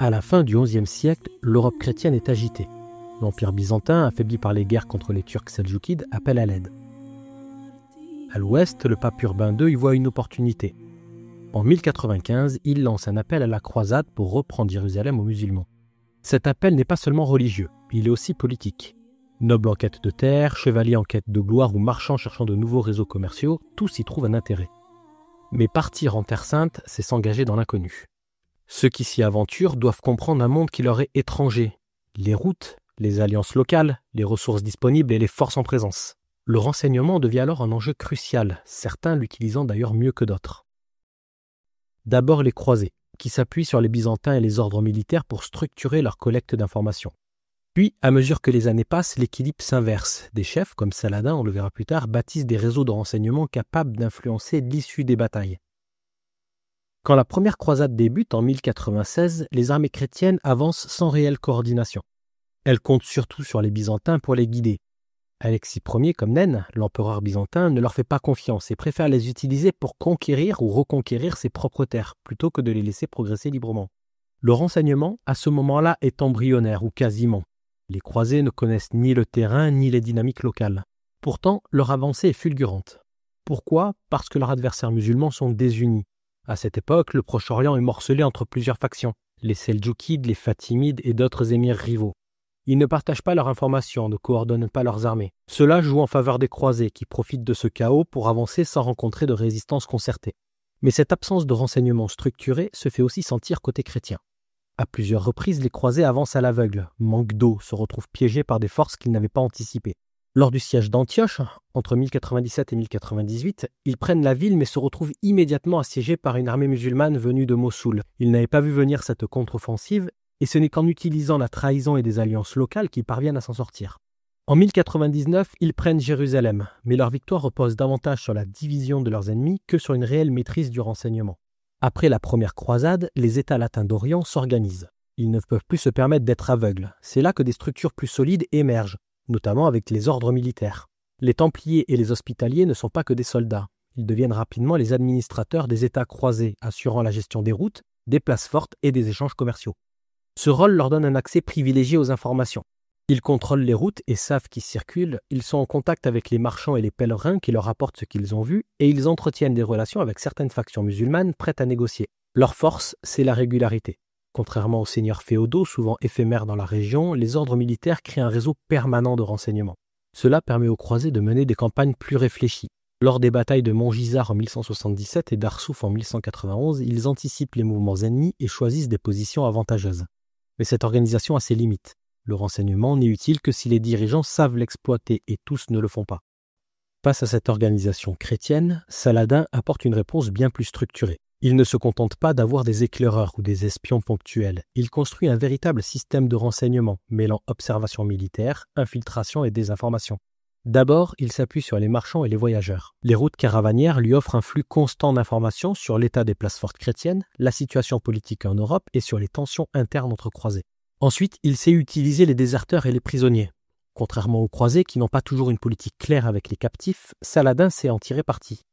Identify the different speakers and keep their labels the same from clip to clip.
Speaker 1: À la fin du XIe siècle, l'Europe chrétienne est agitée. L'Empire byzantin, affaibli par les guerres contre les Turcs seldjoukides, appelle à l'aide. À l'ouest, le pape Urbain II y voit une opportunité. En 1095, il lance un appel à la croisade pour reprendre Jérusalem aux musulmans. Cet appel n'est pas seulement religieux, il est aussi politique. Nobles en quête de terre, chevaliers en quête de gloire ou marchands cherchant de nouveaux réseaux commerciaux, tous y trouvent un intérêt. Mais partir en Terre Sainte, c'est s'engager dans l'inconnu. Ceux qui s'y aventurent doivent comprendre un monde qui leur est étranger. Les routes, les alliances locales, les ressources disponibles et les forces en présence. Le renseignement devient alors un enjeu crucial, certains l'utilisant d'ailleurs mieux que d'autres. D'abord les croisés, qui s'appuient sur les Byzantins et les ordres militaires pour structurer leur collecte d'informations. Puis, à mesure que les années passent, l'équilibre s'inverse. Des chefs, comme Saladin, on le verra plus tard, bâtissent des réseaux de renseignement capables d'influencer l'issue des batailles. Quand la première croisade débute en 1096, les armées chrétiennes avancent sans réelle coordination. Elles comptent surtout sur les Byzantins pour les guider. Alexis Ier, comme Nène, l'empereur byzantin, ne leur fait pas confiance et préfère les utiliser pour conquérir ou reconquérir ses propres terres, plutôt que de les laisser progresser librement. Le renseignement, à ce moment-là, est embryonnaire ou quasiment. Les croisés ne connaissent ni le terrain ni les dynamiques locales. Pourtant, leur avancée est fulgurante. Pourquoi ? Parce que leurs adversaires musulmans sont désunis. À cette époque, le Proche-Orient est morcelé entre plusieurs factions, les Seldjoukides, les Fatimides et d'autres émirs rivaux. Ils ne partagent pas leurs informations, ne coordonnent pas leurs armées. Cela joue en faveur des croisés qui profitent de ce chaos pour avancer sans rencontrer de résistance concertée. Mais cette absence de renseignements structurés se fait aussi sentir côté chrétien. À plusieurs reprises, les croisés avancent à l'aveugle, manquent d'eau, se retrouvent piégés par des forces qu'ils n'avaient pas anticipées. Lors du siège d'Antioche, entre 1097 et 1098, ils prennent la ville mais se retrouvent immédiatement assiégés par une armée musulmane venue de Mossoul. Ils n'avaient pas vu venir cette contre-offensive et ce n'est qu'en utilisant la trahison et des alliances locales qu'ils parviennent à s'en sortir. En 1099, ils prennent Jérusalem, mais leur victoire repose davantage sur la division de leurs ennemis que sur une réelle maîtrise du renseignement. Après la première croisade, les États latins d'Orient s'organisent. Ils ne peuvent plus se permettre d'être aveugles. C'est là que des structures plus solides émergent, notamment avec les ordres militaires. Les Templiers et les Hospitaliers ne sont pas que des soldats. Ils deviennent rapidement les administrateurs des États croisés, assurant la gestion des routes, des places fortes et des échanges commerciaux. Ce rôle leur donne un accès privilégié aux informations. Ils contrôlent les routes et savent qui circulent, ils sont en contact avec les marchands et les pèlerins qui leur apportent ce qu'ils ont vu, et ils entretiennent des relations avec certaines factions musulmanes prêtes à négocier. Leur force, c'est la régularité. Contrairement aux seigneurs féodaux, souvent éphémères dans la région, les ordres militaires créent un réseau permanent de renseignements. Cela permet aux croisés de mener des campagnes plus réfléchies. Lors des batailles de Montgisard en 1177 et d'Arsouf en 1191, ils anticipent les mouvements ennemis et choisissent des positions avantageuses. Mais cette organisation a ses limites. Le renseignement n'est utile que si les dirigeants savent l'exploiter et tous ne le font pas. Face à cette organisation chrétienne, Saladin apporte une réponse bien plus structurée. Il ne se contente pas d'avoir des éclaireurs ou des espions ponctuels. Il construit un véritable système de renseignement, mêlant observation militaire, infiltration et désinformation. D'abord, il s'appuie sur les marchands et les voyageurs. Les routes caravanières lui offrent un flux constant d'informations sur l'état des places fortes chrétiennes, la situation politique en Europe et sur les tensions internes entre croisés. Ensuite, il sait utiliser les déserteurs et les prisonniers. Contrairement aux croisés qui n'ont pas toujours une politique claire avec les captifs, Saladin sait en tirer parti.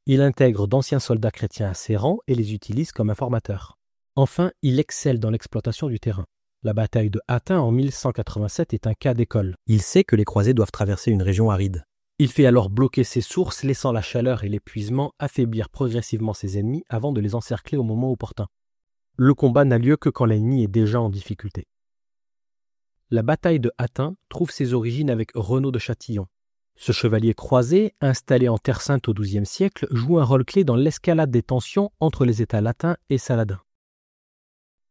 Speaker 1: Il intègre d'anciens soldats chrétiens à ses rangs et les utilise comme informateurs. Enfin, il excelle dans l'exploitation du terrain. La bataille de Hattin en 1187 est un cas d'école. Il sait que les croisés doivent traverser une région aride. Il fait alors bloquer ses sources, laissant la chaleur et l'épuisement affaiblir progressivement ses ennemis avant de les encercler au moment opportun. Le combat n'a lieu que quand l'ennemi est déjà en difficulté. La bataille de Hattin trouve ses origines avec Renaud de Châtillon. Ce chevalier croisé, installé en Terre Sainte au XIIe siècle, joue un rôle clé dans l'escalade des tensions entre les États latins et Saladin.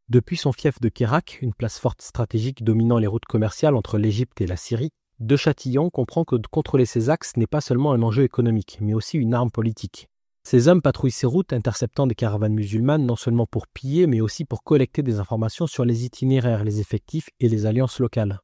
Speaker 1: Depuis son fief de Kérak, une place forte stratégique dominant les routes commerciales entre l'Égypte et la Syrie, de Châtillon comprend que de contrôler ces axes n'est pas seulement un enjeu économique, mais aussi une arme politique. Ces hommes patrouillent ces routes interceptant des caravanes musulmanes non seulement pour piller, mais aussi pour collecter des informations sur les itinéraires, les effectifs et les alliances locales.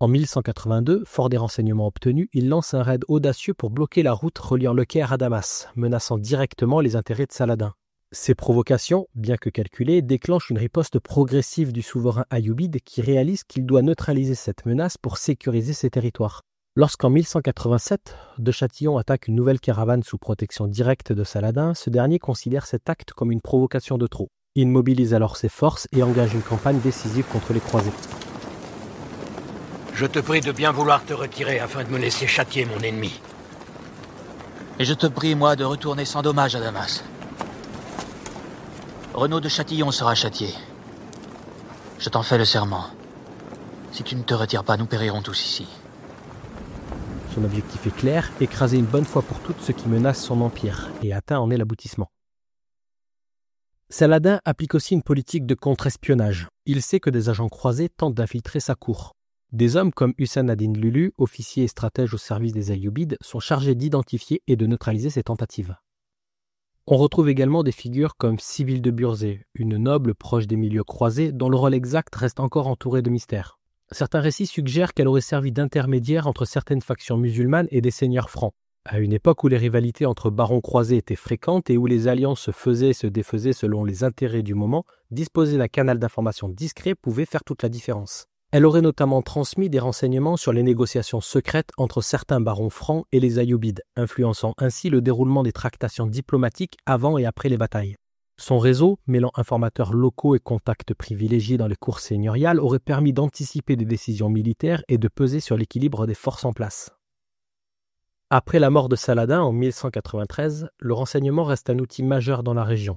Speaker 1: En 1182, fort des renseignements obtenus, il lance un raid audacieux pour bloquer la route reliant Le Caire à Damas, menaçant directement les intérêts de Saladin. Ces provocations, bien que calculées, déclenchent une riposte progressive du souverain ayyubide qui réalise qu'il doit neutraliser cette menace pour sécuriser ses territoires. Lorsqu'en 1187, de Châtillon attaque une nouvelle caravane sous protection directe de Saladin, ce dernier considère cet acte comme une provocation de trop. Il mobilise alors ses forces et engage une campagne décisive contre les croisés.
Speaker 2: Je te prie de bien vouloir te retirer afin de me laisser châtier mon ennemi.
Speaker 3: Et je te prie, moi, de retourner sans dommage à Damas. Renaud de Châtillon sera châtié. Je t'en fais le serment. Si tu ne te retires pas, nous périrons tous ici.
Speaker 1: Son objectif est clair, écraser une bonne fois pour toutes ce qui menace son empire, et Atin en est l'aboutissement. Saladin applique aussi une politique de contre-espionnage. Il sait que des agents croisés tentent d'infiltrer sa cour. Des hommes comme Hussein ad-Din Lulu, officier et stratège au service des Ayyoubides, sont chargés d'identifier et de neutraliser ces tentatives. On retrouve également des figures comme Sibylle de Burzet, une noble proche des milieux croisés dont le rôle exact reste encore entouré de mystères. Certains récits suggèrent qu'elle aurait servi d'intermédiaire entre certaines factions musulmanes et des seigneurs francs, à une époque où les rivalités entre barons croisés étaient fréquentes et où les alliances se faisaient et se défaisaient selon les intérêts du moment, disposer d'un canal d'information discret pouvait faire toute la différence. Elle aurait notamment transmis des renseignements sur les négociations secrètes entre certains barons francs et les Ayyoubides, influençant ainsi le déroulement des tractations diplomatiques avant et après les batailles. Son réseau, mêlant informateurs locaux et contacts privilégiés dans les cours seigneuriales, aurait permis d'anticiper des décisions militaires et de peser sur l'équilibre des forces en place. Après la mort de Saladin en 1193, le renseignement reste un outil majeur dans la région.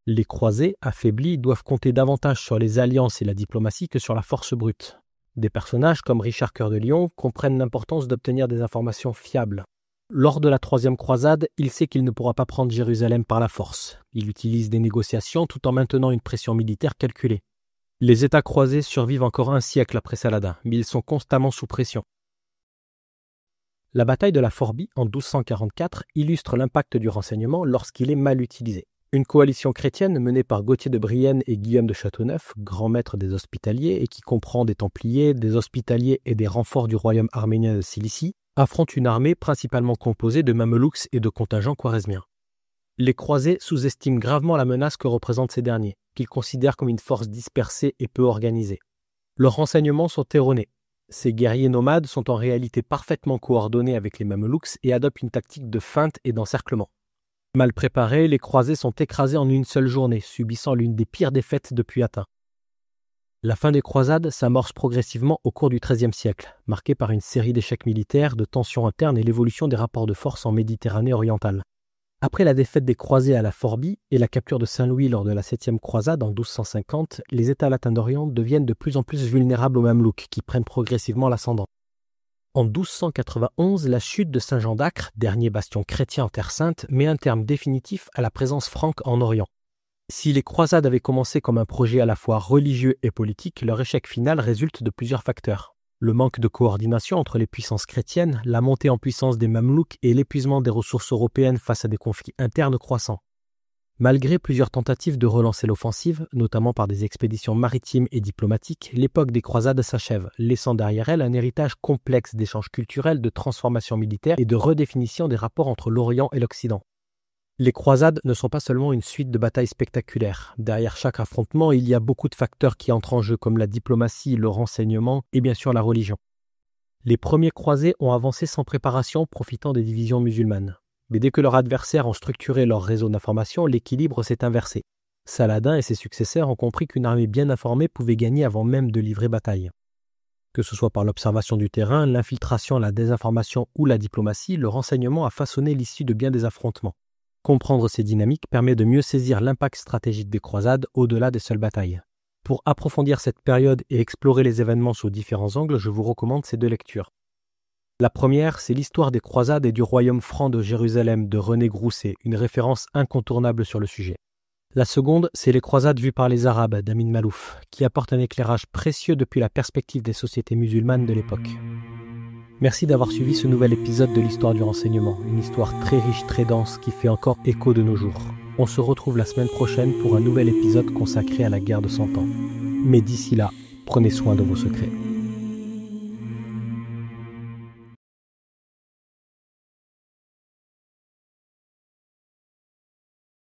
Speaker 1: Les croisés, affaiblis, doivent compter davantage sur les alliances et la diplomatie que sur la force brute. Des personnages comme Richard Cœur de Lion comprennent l'importance d'obtenir des informations fiables. Lors de la troisième croisade, il sait qu'il ne pourra pas prendre Jérusalem par la force. Il utilise des négociations tout en maintenant une pression militaire calculée. Les États croisés survivent encore un siècle après Saladin, mais ils sont constamment sous pression. La bataille de la Forbie en 1244 illustre l'impact du renseignement lorsqu'il est mal utilisé. Une coalition chrétienne menée par Gauthier de Brienne et Guillaume de Châteauneuf, grand maître des Hospitaliers et qui comprend des Templiers, des Hospitaliers et des renforts du royaume arménien de Cilicie, affronte une armée principalement composée de Mamelouks et de contingents khwarezmiens. Les croisés sous-estiment gravement la menace que représentent ces derniers, qu'ils considèrent comme une force dispersée et peu organisée. Leurs renseignements sont erronés. Ces guerriers nomades sont en réalité parfaitement coordonnés avec les Mamelouks et adoptent une tactique de feinte et d'encerclement. Mal préparés, les croisés sont écrasés en une seule journée, subissant l'une des pires défaites depuis Atin. La fin des croisades s'amorce progressivement au cours du XIIIe siècle, marquée par une série d'échecs militaires, de tensions internes et l'évolution des rapports de force en Méditerranée orientale. Après la défaite des croisés à la Forbie et la capture de Saint-Louis lors de la 7e croisade en 1250, les États latins d'Orient deviennent de plus en plus vulnérables aux Mamelouks, qui prennent progressivement l'ascendant. En 1291, la chute de Saint-Jean d'Acre, dernier bastion chrétien en Terre Sainte, met un terme définitif à la présence franque en Orient. Si les croisades avaient commencé comme un projet à la fois religieux et politique, leur échec final résulte de plusieurs facteurs. Le manque de coordination entre les puissances chrétiennes, la montée en puissance des Mamelouks et l'épuisement des ressources européennes face à des conflits internes croissants. Malgré plusieurs tentatives de relancer l'offensive, notamment par des expéditions maritimes et diplomatiques, l'époque des croisades s'achève, laissant derrière elle un héritage complexe d'échanges culturels, de transformations militaires et de redéfinition des rapports entre l'Orient et l'Occident. Les croisades ne sont pas seulement une suite de batailles spectaculaires. Derrière chaque affrontement, il y a beaucoup de facteurs qui entrent en jeu, comme la diplomatie, le renseignement et bien sûr la religion. Les premiers croisés ont avancé sans préparation, profitant des divisions musulmanes. Mais dès que leurs adversaires ont structuré leur réseau d'information, l'équilibre s'est inversé. Saladin et ses successeurs ont compris qu'une armée bien informée pouvait gagner avant même de livrer bataille. Que ce soit par l'observation du terrain, l'infiltration, la désinformation ou la diplomatie, le renseignement a façonné l'issue de bien des affrontements. Comprendre ces dynamiques permet de mieux saisir l'impact stratégique des croisades au-delà des seules batailles. Pour approfondir cette période et explorer les événements sous différents angles, je vous recommande ces deux lectures. La première, c'est l'histoire des croisades et du royaume franc de Jérusalem de René Grousset, une référence incontournable sur le sujet. La seconde, c'est les croisades vues par les Arabes d'Amin Malouf, qui apporte un éclairage précieux depuis la perspective des sociétés musulmanes de l'époque. Merci d'avoir suivi ce nouvel épisode de l'histoire du renseignement, une histoire très riche, très dense, qui fait encore écho de nos jours. On se retrouve la semaine prochaine pour un nouvel épisode consacré à la guerre de 100 ans. Mais d'ici là, prenez soin de vos secrets.